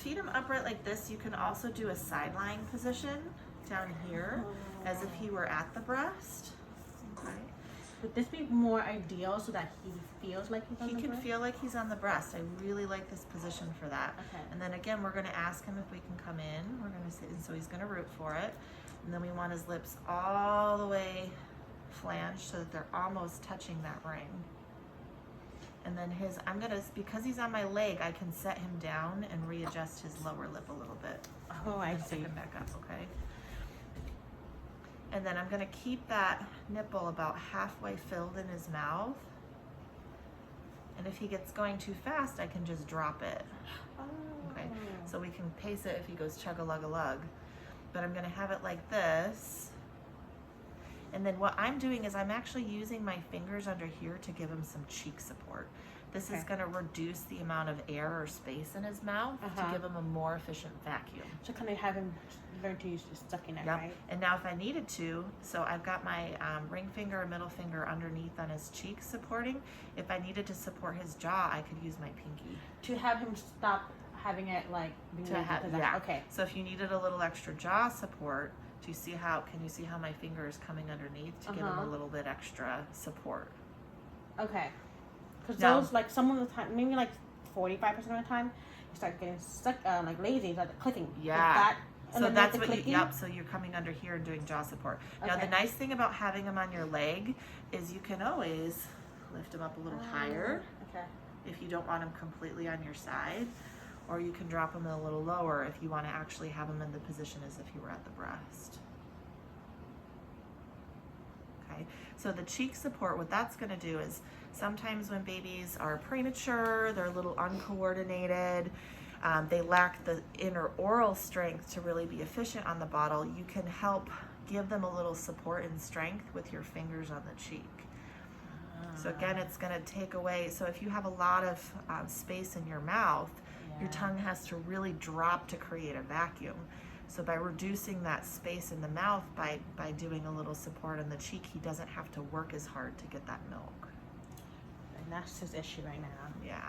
feed him upright like this, you can also do a side lying position down here as if he were at the breast. Okay. Would this be more ideal so that he feels like he's on the breast? He can feel like he's on the breast. I really like this position for that. Okay. And then again, we're gonna ask him if we can come in. We're gonna sit, and so he's gonna root for it. And then we want his lips all the way flanged so that they're almost touching that ring. And then because he's on my leg, I can set him down and readjust his lower lip a little bit. Oh, I see. Pick him back up, okay? And then I'm gonna keep that nipple about halfway filled in his mouth. And if he gets going too fast, I can just drop it. Okay, so we can pace it if he goes chug-a-lug-a-lug. But I'm gonna have it like this. And then what I'm doing is I'm actually using my fingers under here to give him some cheek support. This is gonna reduce the amount of air or space in his mouth to give him a more efficient vacuum. So can I have him learn to use the sucking it, Yep. right? And now if I needed to, so I've got my ring finger and middle finger underneath on his cheek supporting. If I needed to support his jaw, I could use my pinky. To have him stop having it like being okay. So if you needed a little extra jaw support, can you see how my finger is coming underneath to give him a little bit extra support? Okay. Because those, like, some of the time, maybe like 45% of the time, you start getting stuck, like lazy, like clicking. Yeah. Like so that's what yep, so you're coming under here and doing jaw support. Now the nice thing about having him on your leg is you can always lift him up a little higher if you don't want him completely on your side, or you can drop him a little lower if you want to actually have him in the position as if he were at the breast. Okay, so the cheek support, what that's going to do is sometimes when babies are premature, they're a little uncoordinated, they lack the inner oral strength to really be efficient on the bottle, you can help give them a little support and strength with your fingers on the cheek. So again, it's going to take away, so if you have a lot of space in your mouth, your tongue has to really drop to create a vacuum. So by reducing that space in the mouth, by doing a little support on the cheek, he doesn't have to work as hard to get that milk. And that's his issue right now. Yeah.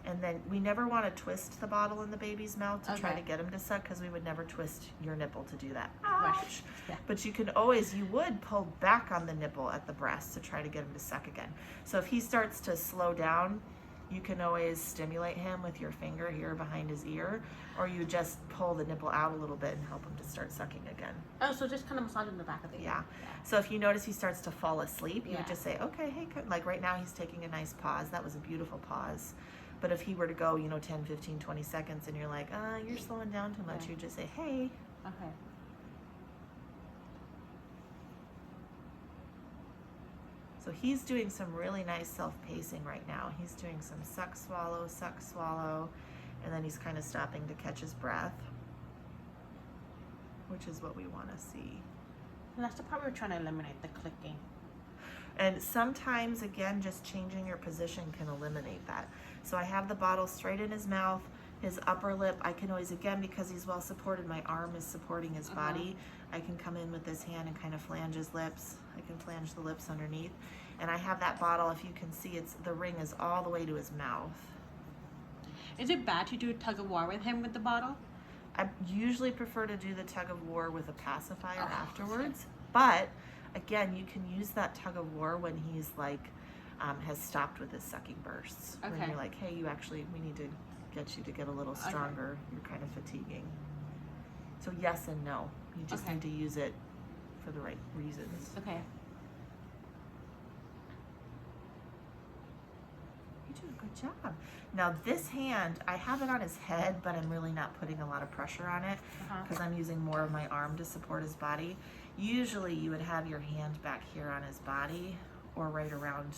And then we never want to twist the bottle in the baby's mouth to try to get him to suck, because we would never twist your nipple to do that. Ouch! Yeah. But you would pull back on the nipple at the breast to try to get him to suck again. So if he starts to slow down, you can always stimulate him with your finger here behind his ear, or you just pull the nipple out a little bit and help him to start sucking again. Oh, so just kind of massaging the back of the ear. Yeah. So if you notice he starts to fall asleep, you would just say, okay, hey, like right now he's taking a nice pause. That was a beautiful pause. But if he were to go, 10, 15, 20 seconds and you're like, you're slowing down too much, you just say, hey. Okay. So he's doing some really nice self-pacing right now. He's doing some suck, swallow, and then he's kind of stopping to catch his breath, which is what we want to see. And that's the part we're trying to eliminate, the clicking. And sometimes, again, just changing your position can eliminate that. So I have the bottle straight in his mouth, his upper lip. I can always, again, because he's well supported, my arm is supporting his body. I can come in with this hand and kind of flange his lips. I can flange the lips underneath. And I have that bottle, if you can see, the ring is all the way to his mouth. Is it bad to do a tug of war with him with the bottle? I usually prefer to do the tug of war with a pacifier afterwards. But again, you can use that tug of war when he's like, has stopped with his sucking bursts. Okay. When you're like, hey, we need to get you to get a little stronger. You're kind of fatiguing. So yes and no. You just need to use it for the right reasons. Okay. You do a good job. Now this hand, I have it on his head, but I'm really not putting a lot of pressure on it because I'm using more of my arm to support his body. Usually you would have your hand back here on his body or right around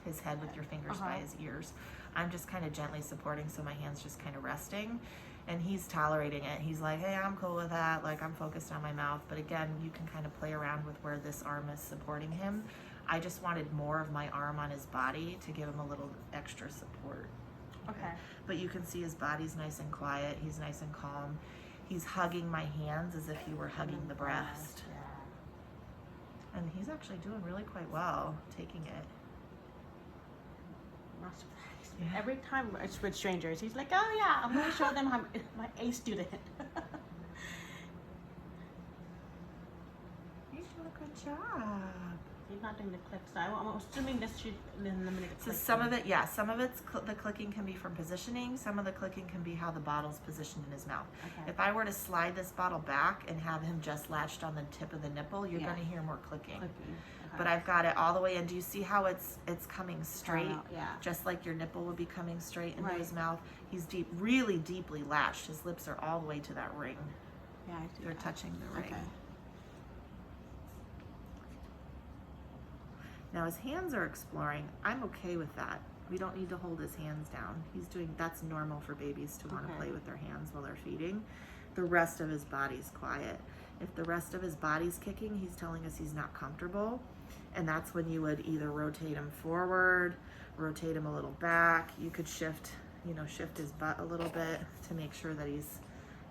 his head with your fingers by his ears. I'm just kind of gently supporting, so my hand's just kind of resting, and he's tolerating it. He's like, hey, I'm cool with that, like I'm focused on my mouth. But again, you can kind of play around with where this arm is supporting him. I just wanted more of my arm on his body to give him a little extra support. Okay. But you can see his body's nice and quiet. He's nice and calm. He's hugging my hands as if he were hugging the breast. And he's actually doing really quite well taking it. Not surprised. every time it's with strangers, he's like, oh yeah, I'm gonna show them I'm my A student. You did a good job. He's not doing the clicks. So I'm assuming this should eliminate the So clicks. some of it, yeah, some of it's the clicking can be from positioning. Some of the clicking can be how the bottle's positioned in his mouth. Okay. If I were to slide this bottle back and have him just latched on the tip of the nipple, you're going to hear more clicking. Okay. But I've got it all the way in. Do you see how it's coming straight? Yeah. Just like your nipple would be coming straight into Right. his mouth. He's really deeply latched. His lips are all the way to that ring. Yeah, I see They're that. touching the ring. Okay. Now his hands are exploring. I'm okay with that. We don't need to hold his hands down. That's normal for babies to want to play with their hands while they're feeding. The rest of his body's quiet. If the rest of his body's kicking, he's telling us he's not comfortable. And that's when you would either rotate him forward, rotate him a little back. You could shift his butt a little bit to make sure that his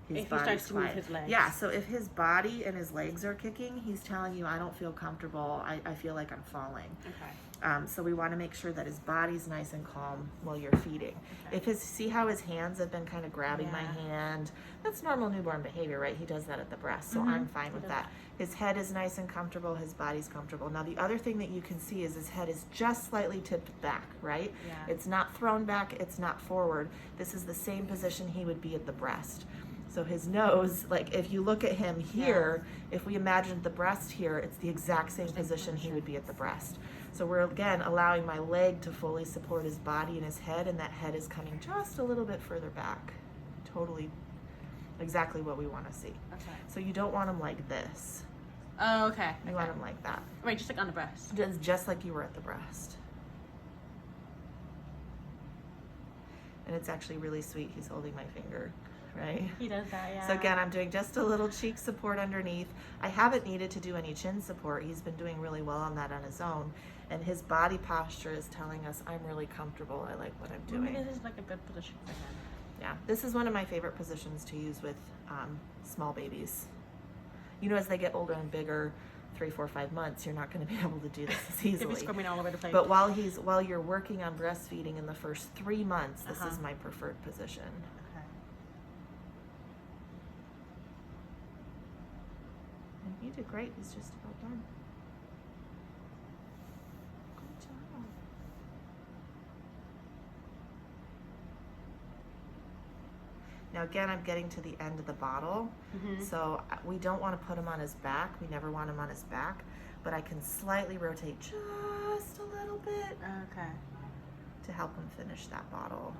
If he body's starts to move quiet. his legs. Yeah, so if his body and his legs are kicking, he's telling you, I don't feel comfortable. I feel like I'm falling. Okay. So we want to make sure that his body's nice and calm while you're feeding. Okay. See how his hands have been kind of grabbing my hand? That's normal newborn behavior, right? He does that at the breast, so I'm fine with that. His head is nice and comfortable, his body's comfortable. Now the other thing that you can see is his head is just slightly tipped back, right? Yeah. It's not thrown back, it's not forward. This is the same position he would be at the breast. So his nose, like if you look at him here, if we imagined the breast here, it's the exact same position he would be at the breast. So we're again allowing my leg to fully support his body and his head, and that head is coming just a little bit further back. Totally exactly what we want to see. Okay. So you don't want him like this. Oh, okay. You want him like that. Right, just like on the breast. Just like you were at the breast. And it's actually really sweet. He's holding my finger, right? He does that, yeah. So again, I'm doing just a little cheek support underneath. I haven't needed to do any chin support. He's been doing really well on that on his own. And his body posture is telling us, I'm really comfortable. I like what I'm doing. Maybe this is like a good position for him. Yeah, this is one of my favorite positions to use with small babies. You know, as they get older and bigger, 3, 4, 5 months, you're not going to be able to do this as He'll be easily. squirming all over the place. But while you're working on breastfeeding in the first 3 months, this is my preferred position. Okay. And you did great. He's just about done. Good job. Now again, I'm getting to the end of the bottle, so we don't want to put him on his back. We never want him on his back, but I can slightly rotate just a little bit Okay. to help him finish that bottle.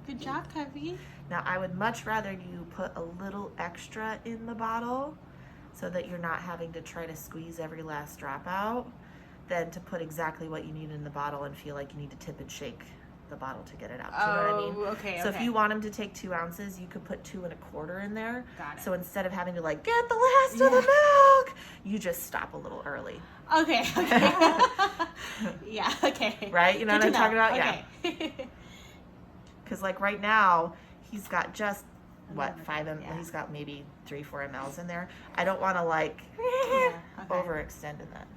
Good job, Kevy. Now I would much rather you put a little extra in the bottle so that you're not having to try to squeeze every last drop out than to put exactly what you need in the bottle and feel like you need to tip and shake the bottle to get it out. Do you know what I mean? Okay. So if you want him to take 2 ounces, you could put 2 1/4 in there. Got it. So instead of having to like get the last of the milk, you just stop a little early. Okay. Yeah. Okay. Right? You know what I'm talking about? Okay. Yeah. Because like right now, he's got just what 5 ml. Yeah. He's got maybe 3, 4 mLs in there. I don't want to like Yeah, okay. overextend in that. So